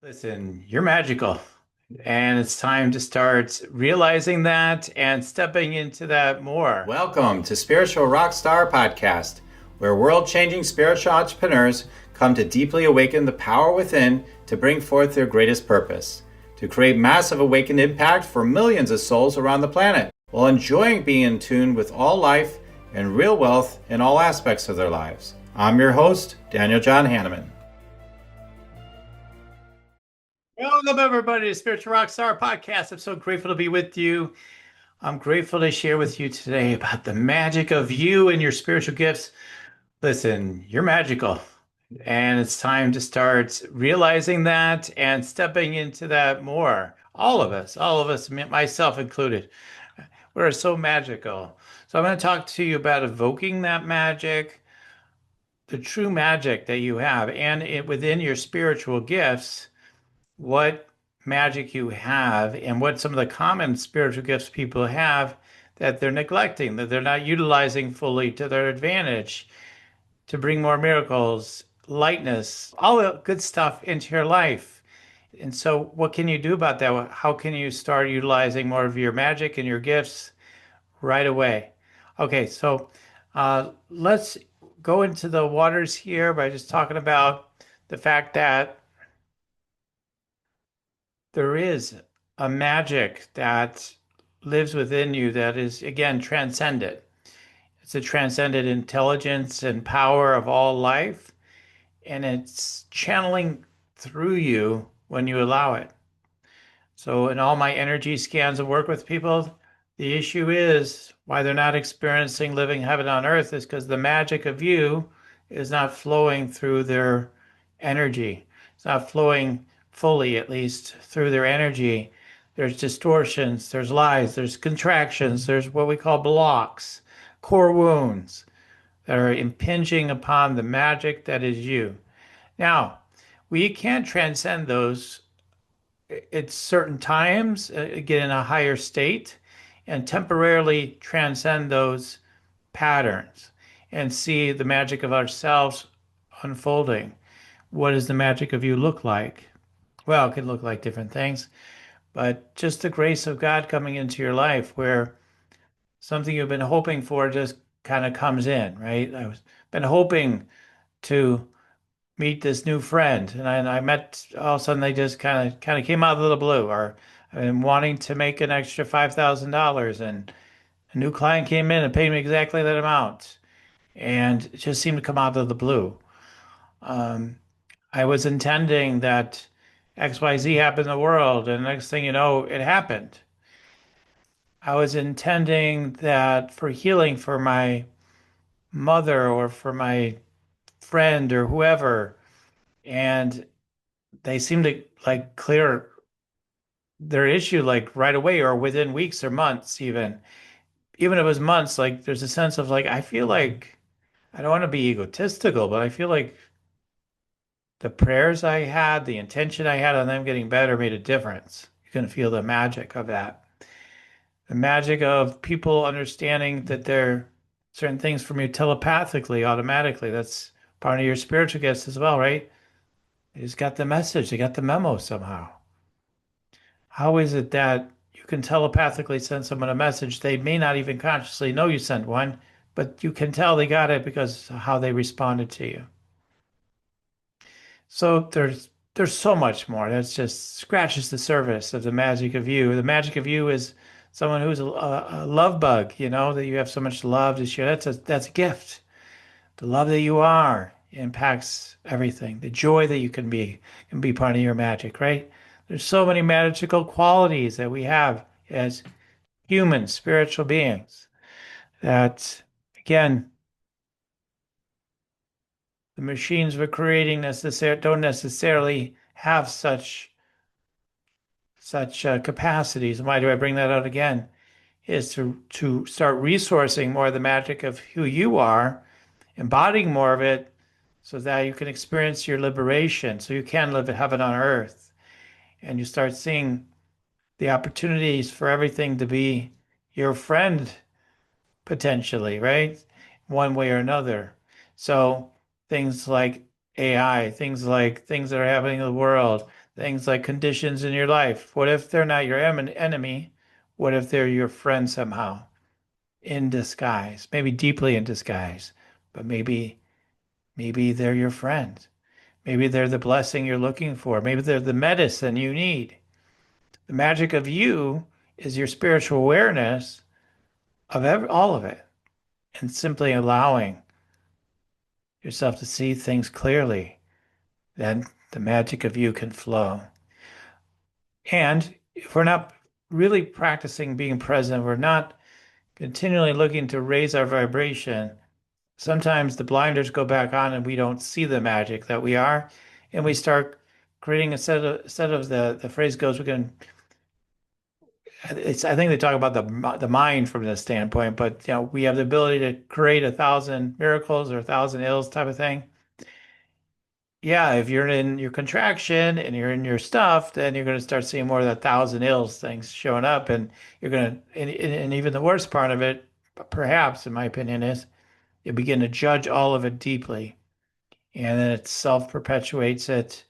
Listen, you're magical. And it's time to start realizing that and stepping into that more. Welcome to Spiritual Rockstar Podcast, where world changing spiritual entrepreneurs come to deeply awaken the power within to bring forth their greatest purpose, to create massive awakened impact for millions of souls around the planet, while enjoying being in tune with all life and real wealth in all aspects of their lives. I'm your host, Daniel John Hanneman. Welcome, everybody, to Spiritual Rockstar Podcast. I'm so grateful to be with you. I'm grateful to share with you today about the magic of you and your spiritual gifts. Listen, you're magical. And it's time to start realizing that and stepping into that more. All of us, myself included. We're so magical. So I'm going to talk to you about evoking that magic, the true magic that you have, and within your spiritual gifts, what magic you have, and what some of the common spiritual gifts people have that they're neglecting, that they're not utilizing fully to their advantage to bring more miracles, lightness, all the good stuff into your life. And so, what can you do about that? How can you start utilizing more of your magic and your gifts right away? Okay, so let's go into the waters here by just talking about the fact that there is a magic that lives within you that is, again, transcendent. It's a transcendent intelligence and power of all life, and it's channeling through you when you allow it. So, in all my energy scans and work with people, the issue is why they're not experiencing living heaven on earth is because the magic of you is not flowing through their energy. It's not flowing fully, at least, through their energy. There's distortions, there's lies, there's contractions, there's what we call blocks, core wounds that are impinging upon the magic that is you. Now, we can't transcend those at certain times, get in a higher state, and temporarily transcend those patterns and see the magic of ourselves unfolding. What does the magic of you look like? Well, it can look like different things, but just the grace of God coming into your life where something you've been hoping for just kind of comes in, right? I've been hoping to meet this new friend, and I met all of a sudden they just kind of came out of the blue, or I'm wanting to make an extra $5,000, and a new client came in and paid me exactly that amount, and it just seemed to come out of the blue. Um, I was intending that XYZ happened in the world, and the next thing you know, it happened. I was intending that for healing for my mother or for my friend or whoever, and they seem to like clear their issue like right away or within weeks or months even if it was months. Like there's a sense of like I feel like I don't want to be egotistical, but I feel like the prayers I had, the intention I had on them getting better made a difference. You can feel the magic of that, the magic of people understanding that they're certain things from you telepathically, automatically. That's part of your spiritual gifts as well, right? They just got the message, they got the memo somehow. How is it that you can telepathically send someone a message? They may not even consciously know you sent one, but you can tell they got it because of how they responded to you. So there's so much more. That's just scratches the surface of the magic of you. The magic of you is someone who's a love bug, that you have so much love to share. That's a gift. The love that you are impacts everything. The joy that you can be part of your magic, right? There's so many magical qualities that we have as human spiritual beings that, again, the machines we're creating don't necessarily have such capacities. And why do I bring that out again? Is to start resourcing more of the magic of who you are, embodying more of it, so that you can experience your liberation, so you can live heaven on earth, and you start seeing the opportunities for everything to be your friend potentially, right? One way or another. So things like AI, things that are happening in the world, Things like conditions in your life. What if they're not your enemy? What if they're your friend somehow in disguise? Maybe deeply in disguise, but maybe they're your friend. Maybe they're the blessing you're looking for. Maybe they're the medicine you need. The magic of you is your spiritual awareness of all of it and simply allowing yourself to see things clearly. Then the magic of you can flow. And if we're not really practicing being present, we're not continually looking to raise our vibration. Sometimes the blinders go back on and we don't see the magic that we are, and we start creating a set of the phrase goes, we can it's I think they talk about the mind from this standpoint, but we have the ability to create 1,000 miracles or 1,000 ills type of thing. Yeah, if you're in your contraction and you're in your stuff, then you're going to start seeing more of the 1,000 ills things showing up, and you're going to, and even the worst part of it, perhaps in my opinion, is you begin to judge all of it deeply, and then it self-perpetuates it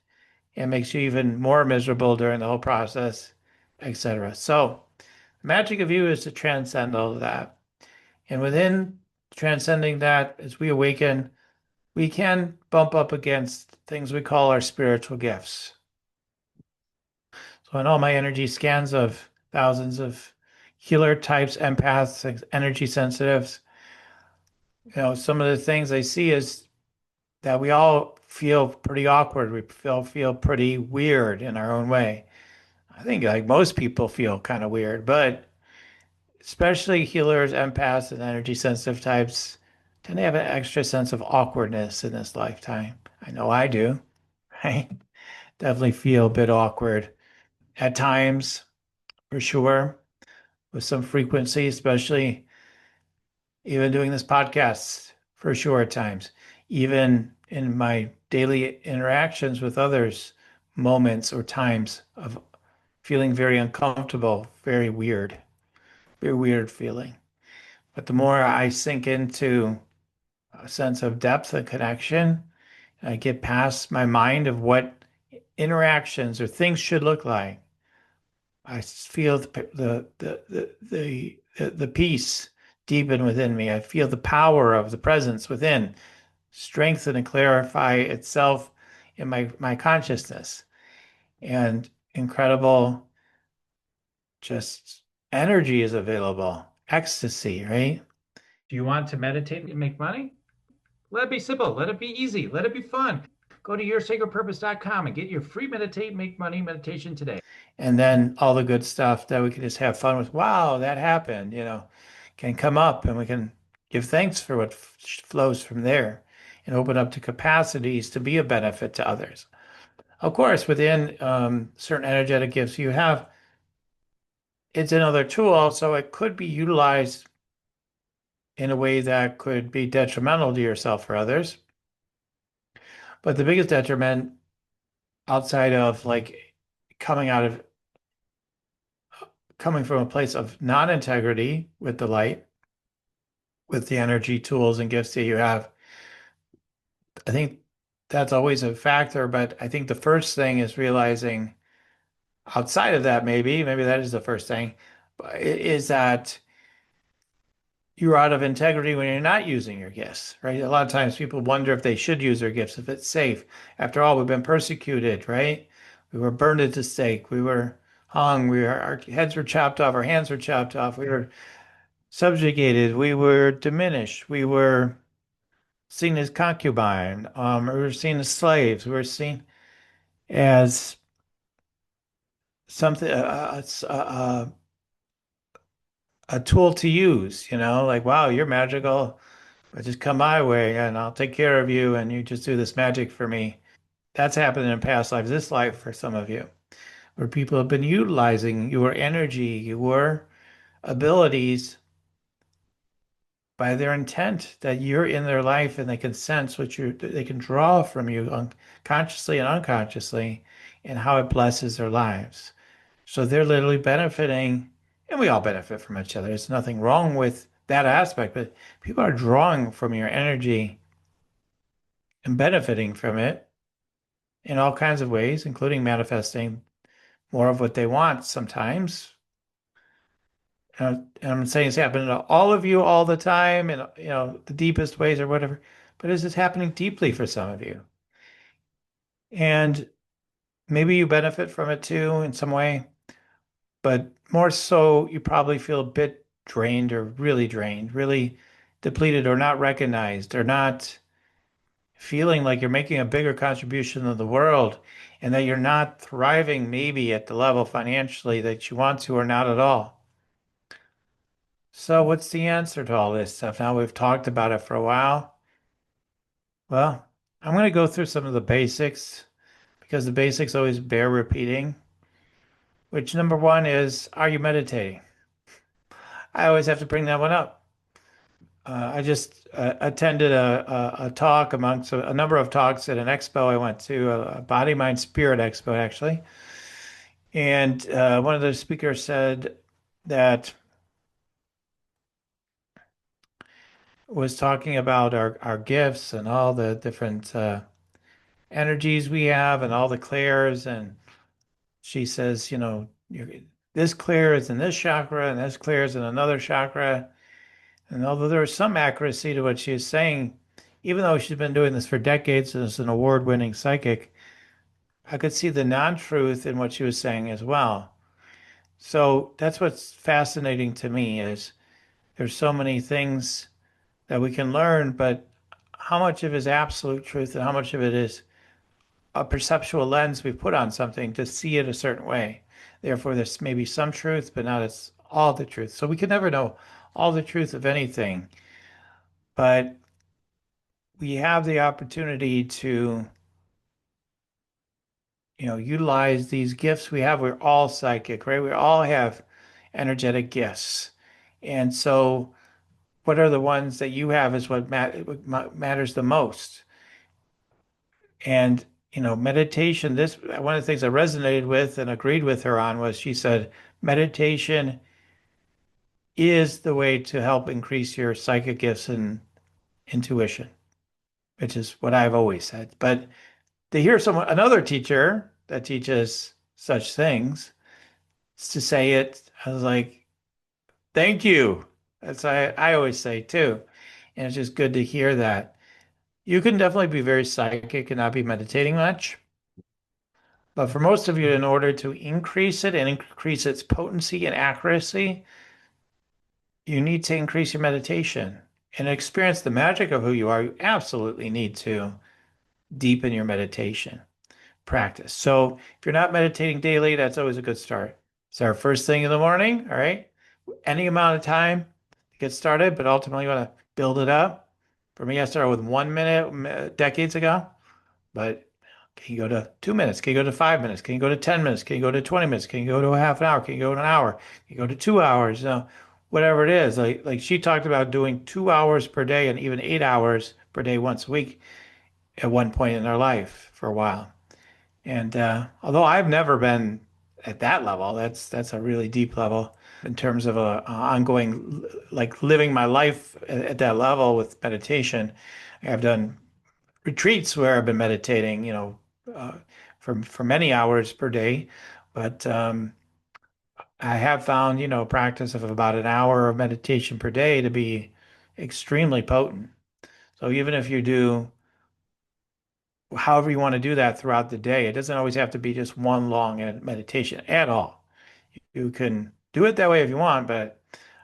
and makes you even more miserable during the whole process, etc. So, the magic of you is to transcend all of that, and within transcending that, as we awaken, we can bump up against things we call our spiritual gifts. So in all my energy scans of thousands of healer types, empaths, energy sensitives, some of the things I see is that we all feel pretty awkward. We feel pretty weird in our own way. I think like most people feel kind of weird, but especially healers, empaths, and energy sensitive types tend to have an extra sense of awkwardness in this lifetime. I know I do, right? Definitely feel a bit awkward at times, for sure, with some frequency, especially even doing this podcast, for sure, at times, even in my daily interactions with others, moments or times of feeling very uncomfortable, very weird feeling. But the more I sink into a sense of depth and connection, I get past my mind of what interactions or things should look like. I feel the peace deepen within me. I feel the power of the presence within strengthen and clarify itself in my consciousness, and incredible just energy is available, ecstasy, right? Do you want to meditate and make money? Let it be simple. Let it be easy. Let it be fun. Go to yoursacredpurpose.com and get your free meditate, make money meditation today. And then all the good stuff that we can just have fun with. Wow, that happened, can come up and we can give thanks for what flows from there and open up to capacities to be a benefit to others. Of course, within certain energetic gifts you have, it's another tool, so it could be utilized in a way that could be detrimental to yourself or others. But the biggest detriment outside of like coming out of coming from a place of non-integrity with the light, with the energy tools and gifts that you have, I think that's always a factor. But I think the first thing is realizing outside of that, maybe that is the first thing, is that you're out of integrity when you're not using your gifts, right? A lot of times people wonder if they should use their gifts, if it's safe. After all, we've been persecuted, right? We were burned at the stake. We were hung. Our heads were chopped off. Our hands were chopped off. We were subjugated. We were diminished. We were seen as concubine. We were seen as slaves. We were seen as something, a tool to use, like, wow, you're magical. But just come my way and I'll take care of you and you just do this magic for me. That's happened in past lives, this life for some of you, where people have been utilizing your energy, your abilities by their intent that you're in their life and they can sense they can draw from you consciously and unconsciously and how it blesses their lives. So they're literally benefiting, and we all benefit from each other. There's nothing wrong with that aspect, but people are drawing from your energy and benefiting from it in all kinds of ways, including manifesting more of what they want sometimes. And I'm saying it's happening to all of you all the time in, the deepest ways or whatever, but is this happening deeply for some of you? And maybe you benefit from it too in some way, but more so, you probably feel a bit drained, really depleted, or not recognized, or not feeling like you're making a bigger contribution to the world, and that you're not thriving maybe at the level financially that you want to, or not at all. So, what's the answer to all this stuff? Now we've talked about it for a while. Well, I'm going to go through some of the basics because the basics always bear repeating. Which number one is, are you meditating? I always have to bring that one up. I just attended a talk amongst a number of talks at an expo I went to, a Body, Mind, Spirit expo, actually. And one of the speakers said that was talking about our gifts and all the different energies we have and all the clairs. And she says, this clair is in this chakra and this clair is in another chakra. And although there was some accuracy to what she was saying, even though she's been doing this for decades and is an award-winning psychic, I could see the non-truth in what she was saying as well. So that's what's fascinating to me is there's so many things that we can learn, but how much of it is absolute truth and how much of it is a perceptual lens we put on something to see it a certain way. Therefore, there's maybe some truth, but not it's all the truth. So we can never know all the truth of anything, but we have the opportunity to, utilize these gifts we have. We're all psychic, right? We all have energetic gifts. And so what are the ones that you have is what matters the most. And, meditation, this one of the things I resonated with and agreed with her on was she said, meditation is the way to help increase your psychic gifts and intuition, which is what I've always said. But to hear another teacher that teaches such things, to say it, I was like, thank you. That's I always say too. And it's just good to hear that. You can definitely be very psychic and not be meditating much. But for most of you, in order to increase it and increase its potency and accuracy, you need to increase your meditation and experience the magic of who you are. You absolutely need to deepen your meditation practice. So if you're not meditating daily, that's always a good start. Start first thing in the morning, all right? Any amount of time to get started, but ultimately you want to build it up. For me, I started with 1 minute decades ago, but can you go to 2 minutes? Can you go to 5 minutes? Can you go to 10 minutes? Can you go to 20 minutes? Can you go to a half an hour? Can you go to an hour? Can you go to 2 hours? Whatever it is. Like she talked about doing 2 hours per day and even 8 hours per day once a week at one point in their life for a while. And although I've never been at that level, that's a really deep level in terms of a ongoing, like living my life at that level with meditation. I've done retreats where I've been meditating, uh, for many hours per day, but I have found, practice of about an hour of meditation per day to be extremely potent. So even if you do however you want to do that throughout the day, it doesn't always have to be just one long meditation at all. You can do it that way if you want, but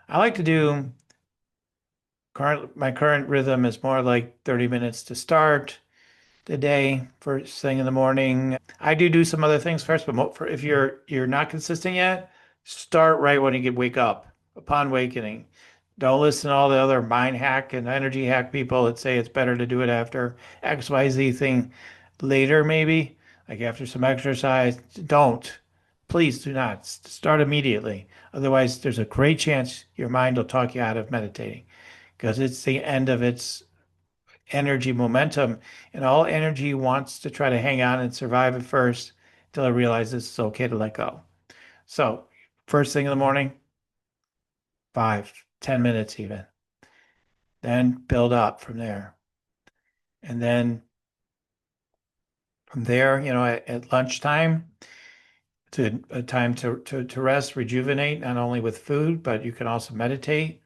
I like to do my current rhythm is more like 30 minutes to start the day, first thing in the morning. I do some other things first, but if you're not consistent yet, start right when you wake up, upon wakening. Don't listen to all the other mind hack and energy hack people that say it's better to do it after XYZ thing later, maybe, like after some exercise. Don't. Please do not. Start immediately. Otherwise, there's a great chance your mind will talk you out of meditating because it's the end of its energy momentum, and all energy wants to try to hang on and survive at first until it realizes it's okay to let go. So, first thing in the morning, 5, 10 minutes even. Then build up from there. And then From there, at lunchtime, to a time to rest, rejuvenate, not only with food, but you can also meditate.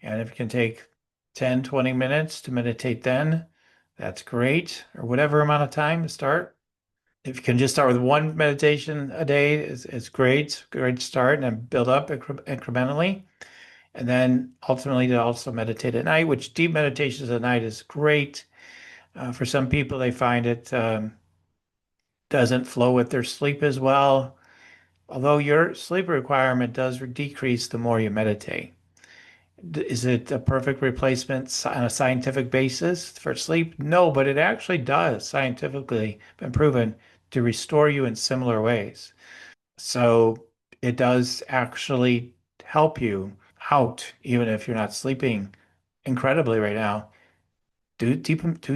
And if you can take 10, 20 minutes to meditate then, that's great, or whatever amount of time to start. If you can just start with one meditation a day, it's great, great start, and then build up incrementally. And then ultimately to also meditate at night, which deep meditations at night is great. For some people, they find it doesn't flow with their sleep as well, although your sleep requirement does decrease the more you meditate. Is it a perfect replacement on a scientific basis for sleep? No, but it actually does scientifically been proven to restore you in similar ways. So it does actually help you out, even if you're not sleeping incredibly right now. Do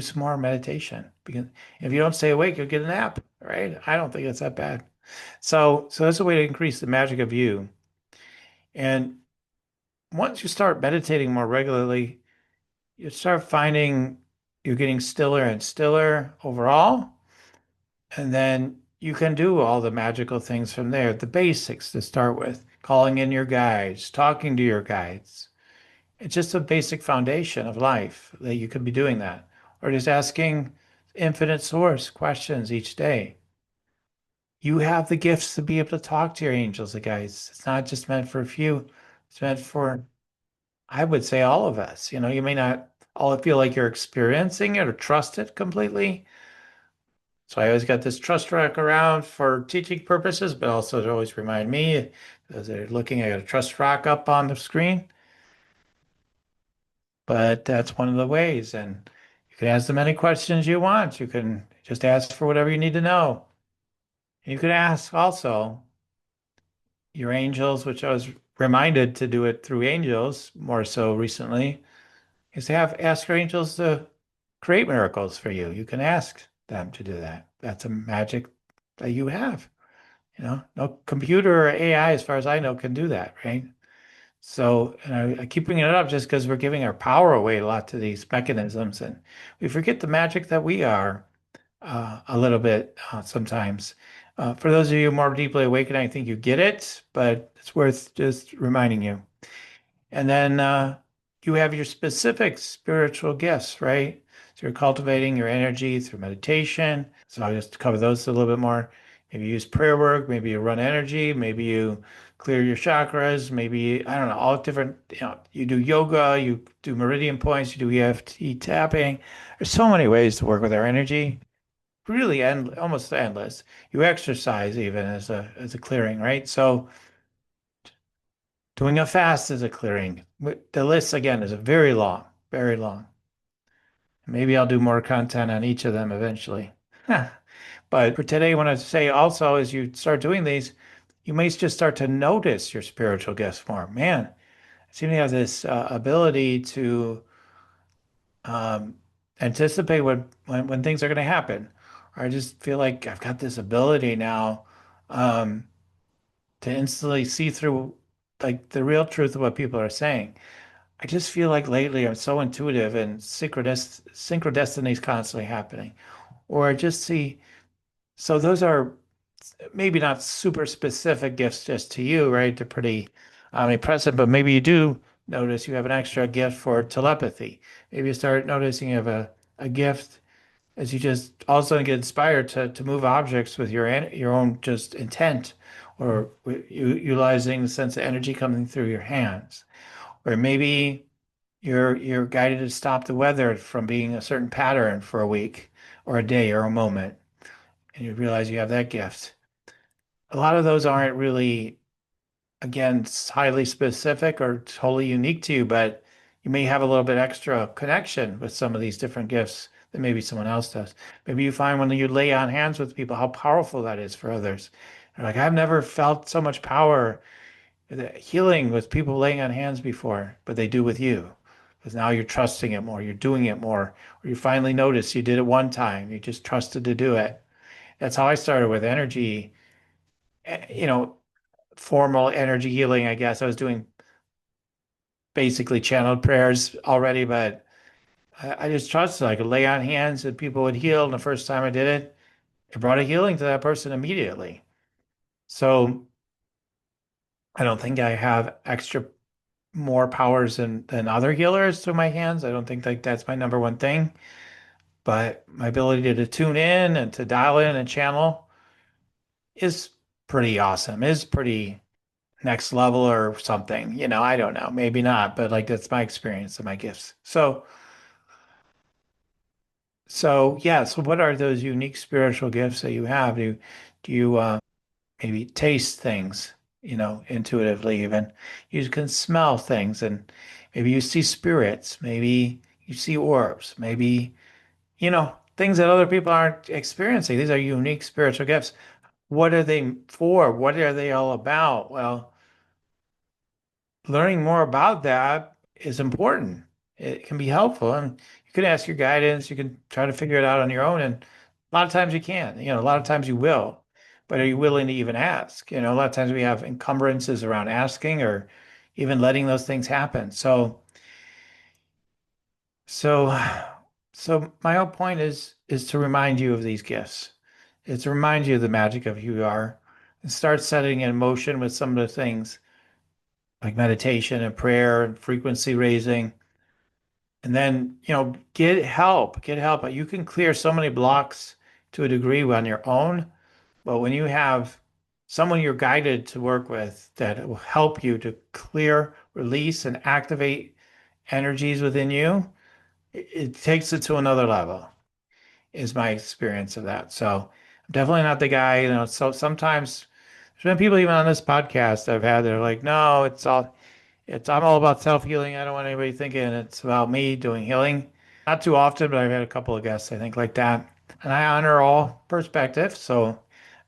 some more meditation because if you don't stay awake, you'll get a nap, right? I don't think it's that bad. So that's a way to increase the magic of you. And once you start meditating more regularly, you start finding you're getting stiller and stiller overall. And then you can do all the magical things from there, the basics to start with, calling in your guides, talking to your guides. It's just a basic foundation of life that you could be doing that, or just asking infinite source questions each day. You have the gifts to be able to talk to your angels and guides. It's not just meant for a few, it's meant for, I would say, all of us. You may not all feel like you're experiencing it or trust it completely. So I always got this trust rock around for teaching purposes, but also to always remind me, as they're looking, I got a trust rock up on the screen. But that's one of the ways. And you can ask them any questions you want. You can just ask for whatever you need to know. You could ask also your angels, which I was reminded to do it through angels more so recently, is to ask your angels to create miracles for you. You can ask them to do that. That's a magic that you have. No computer or AI, as far as I know, can do that, right? So, and I keep bringing it up just because we're giving our power away a lot to these mechanisms, and we forget the magic that we are a little bit sometimes. For those of you more deeply awakened, I think you get it, but it's worth just reminding you. And then you have your specific spiritual gifts, right? So you're cultivating your energy through meditation. So I'll just cover those a little bit more. Maybe you use prayer work, maybe you run energy, maybe you clear your chakras, maybe, I don't know, all different, you do yoga, you do meridian points, you do EFT tapping. There's so many ways to work with our energy. Really almost endless. You exercise even as a clearing, right? So doing a fast is a clearing. The list again is a very long, very long. Maybe I'll do more content on each of them eventually. But for today, I want to say also, as you start doing these, you may just start to notice your spiritual gifts more. Man, I seem to have this ability to anticipate when things are going to happen. Or I just feel like I've got this ability now um, to instantly see through like the real truth of what people are saying. I just feel like lately I'm so intuitive and synchrodestiny is constantly happening. Or I just see, so those are maybe not super specific gifts just to you, right? They're pretty omnipresent, but maybe you do notice you have an extra gift for telepathy. Maybe you start noticing you have a gift as you just all of a sudden get inspired to move objects with your own just intent or utilizing the sense of energy coming through your hands. Or maybe you're guided to stop the weather from being a certain pattern for a week or a day or a moment, and you realize you have that gift. A lot of those aren't really, again, highly specific or totally unique to you, but you may have a little bit extra connection with some of these different gifts than maybe someone else does. Maybe you find when you lay on hands with people how powerful that is for others. They're like, I've never felt so much power healing with people laying on hands before, but they do with you. Because now you're trusting it more, you're doing it more, or you finally notice you did it one time, you just trusted to do it. That's how I started with energy, you know, formal energy healing, I guess. I was doing basically channeled prayers already, but I just trusted I could lay on hands and people would heal. And the first time I did it, it brought a healing to that person immediately. So I don't think I have extra more powers than other healers through my hands. I don't think like that's my number one thing, but my ability to tune in and to dial in and channel is pretty awesome. Is pretty next level or something. I don't know. Maybe not, but like that's my experience and my gifts. So yeah, so what are those unique spiritual gifts that you have? Do you maybe taste things, intuitively even? You can smell things and maybe you see spirits, maybe you see orbs, maybe, things that other people aren't experiencing. These are unique spiritual gifts. What are they for? What are they all about? Well, learning more about that is important. It can be helpful, and you can ask your guidance. You can try to figure it out on your own, and a lot of times you can. A lot of times you will, but are you willing to even ask? A lot of times we have encumbrances around asking or even letting those things happen. So, so my whole point is to remind you of these gifts. It's to remind you of the magic of who you are, and start setting in motion with some of the things like meditation and prayer and frequency raising. And then, get help, get help. You can clear so many blocks to a degree on your own, but when you have someone you're guided to work with that will help you to clear, release, and activate energies within you, it takes it to another level, is my experience of that. So I'm definitely not the guy, so sometimes there's been people even on this podcast I've had, they're like, no, I'm all about self-healing. I don't want anybody thinking it's about me doing healing. Not too often, but I've had a couple of guests, I think, like that. And I honor all perspectives, so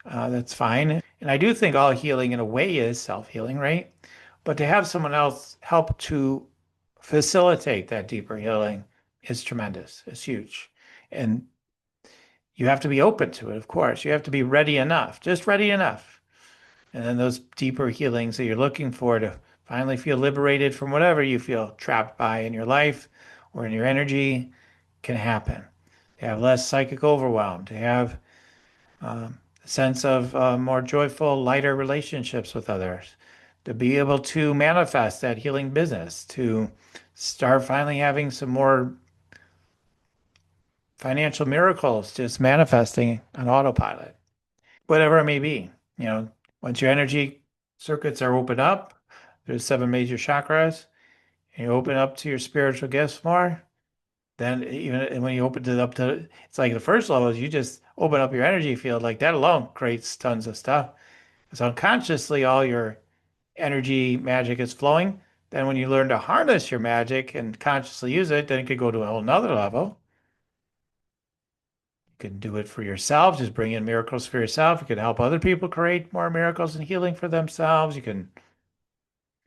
that's fine. And I do think all healing in a way is self-healing, right? But to have someone else help to facilitate that deeper healing is tremendous. It's huge. And you have to be open to it, of course. You have to be ready enough, just ready enough. And then those deeper healings that you're looking for to finally feel liberated from whatever you feel trapped by in your life or in your energy can happen. To have less psychic overwhelm, to have a sense of more joyful, lighter relationships with others, to be able to manifest that healing business, to start finally having some more financial miracles just manifesting on autopilot, whatever it may be. Once your energy circuits are opened up, there's seven major chakras, and you open up to your spiritual gifts more, then even when you open it up to, it's like the first level is you just open up your energy field. Like that alone creates tons of stuff. So unconsciously, all your energy magic is flowing. Then when you learn to harness your magic and consciously use it, then it could go to a whole nother level. You can do it for yourself, just bring in miracles for yourself. You can help other people create more miracles and healing for themselves. You can,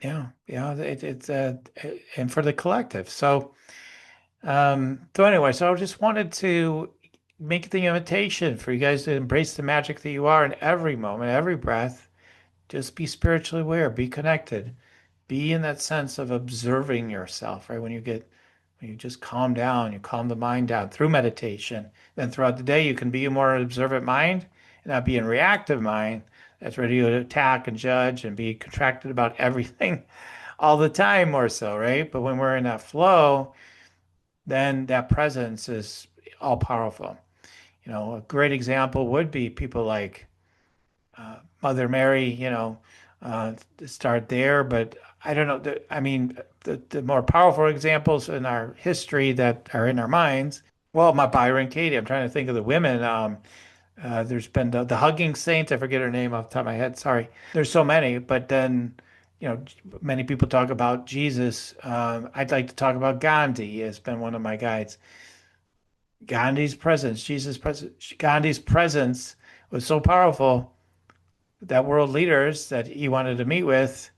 yeah, it's and for the collective. So anyway, so I just wanted to make the invitation for you guys to embrace the magic that you are in every moment, every breath. Just be spiritually aware, be connected, be in that sense of observing yourself, right? When you just calm down, you calm the mind down through meditation. Then throughout the day, you can be a more observant mind and not be in reactive mind that's ready to attack and judge and be contracted about everything all the time, more so, right? But when we're in that flow, then that presence is all powerful. A great example would be people like Mother Mary, start there. But I don't know. I mean, the more powerful examples in our history that are in our minds. Well, my Byron Katie. I'm trying to think of the women. There's been the hugging saint. I forget her name off the top of my head. Sorry. There's so many. But then, many people talk about Jesus. I'd like to talk about Gandhi. Has been one of my guides. Gandhi's presence, Jesus' presence, Gandhi's presence was so powerful that world leaders that he wanted to meet with,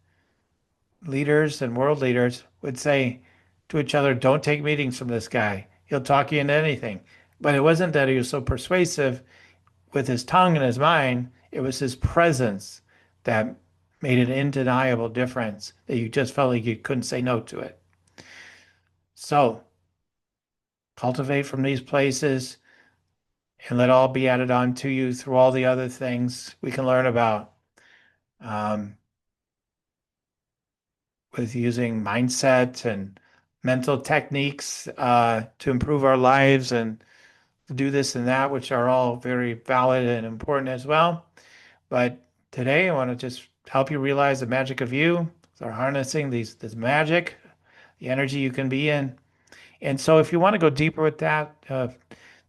leaders and world leaders, would say to each other, don't take meetings from this guy. He'll talk you into anything. But it wasn't that he was so persuasive with his tongue and his mind, it was his presence that made an undeniable difference that you just felt like you couldn't say no to it. So cultivate from these places and let all be added on to you through all the other things we can learn about um, with using mindset and mental techniques to improve our lives and do this and that, which are all very valid and important as well. But today, I want to just help you realize the magic of you. So harnessing this magic, the energy you can be in. And so, if you want to go deeper with that,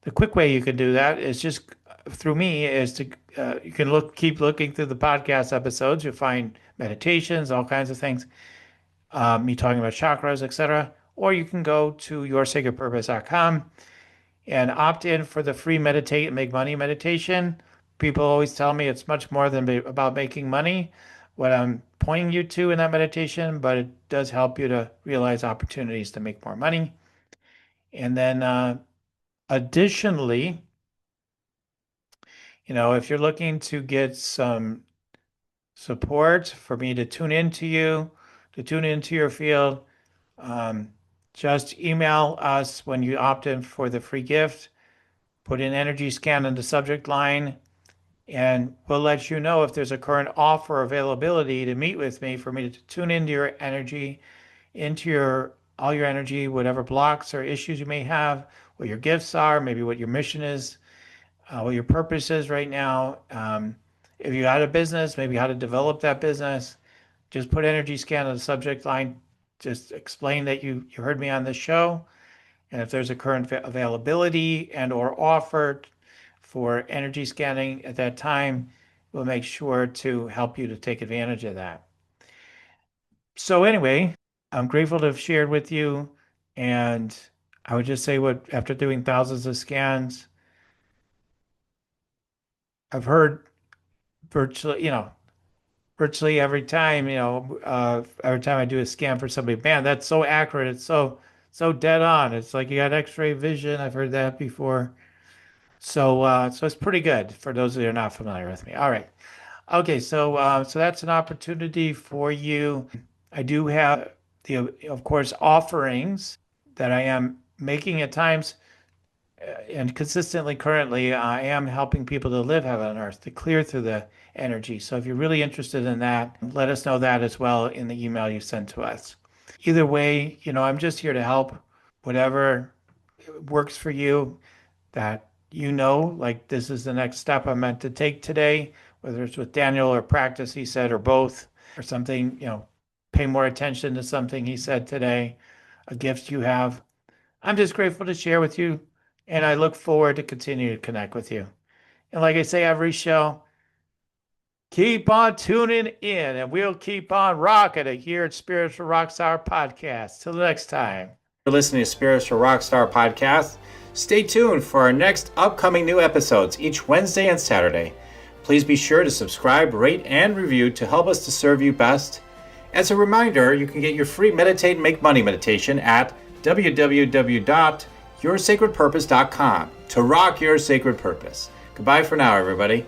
the quick way you can do that is just through me is to you can keep looking through the podcast episodes. You'll find meditations, all kinds of things, me talking about chakras, etc. Or you can go to yoursacredpurpose.com and opt in for the free meditate and make money meditation. People always tell me it's much more than about making money, what I'm pointing you to in that meditation, but it does help you to realize opportunities to make more money. And then additionally, if you're looking to get some support for me to tune into you, to tune into your field, um, just email us when you opt in for the free gift. Put in energy scan in the subject line, and we'll let you know if there's a current offer availability to meet with me for me to tune into your energy, into all your energy, whatever blocks or issues you may have, what your gifts are, maybe what your mission is, what your purpose is right now. If you had a business, maybe how to develop that business. Just put energy scan on the subject line. Just explain that you heard me on this show, and if there's a current availability and or offer for energy scanning at that time, we'll make sure to help you to take advantage of that. So anyway, I'm grateful to have shared with you, and I would just say after doing thousands of scans, I've heard virtually every time, every time I do a scan for somebody, man, that's so accurate. It's so dead on. It's like you got X-ray vision. I've heard that before. So it's pretty good for those of you who are not familiar with me. All right. Okay, so that's an opportunity for you. I do have of course, offerings that I am making at times and consistently currently. I am helping people to live heaven on earth, to clear through the energy. So if you're really interested in that, let us know that as well in the email you send to us. Either way, I'm just here to help. Whatever works for you, that like this is the next step I'm meant to take today, whether it's with Daniel or practice, he said, or both, or something, pay more attention to something he said today, a gift you have. I'm just grateful to share with you, and I look forward to continue to connect with you. And like I say every show, keep on tuning in, and we'll keep on rocking it here at Spiritual Rockstar Podcast. Till next time. For listening to Spiritual Rockstar Podcast. Stay tuned for our next upcoming new episodes each Wednesday and Saturday. Please be sure to subscribe, rate, and review to help us to serve you best. As a reminder, you can get your free Meditate and Make Money meditation at www.yoursacredpurpose.com to rock your sacred purpose. Goodbye for now, everybody.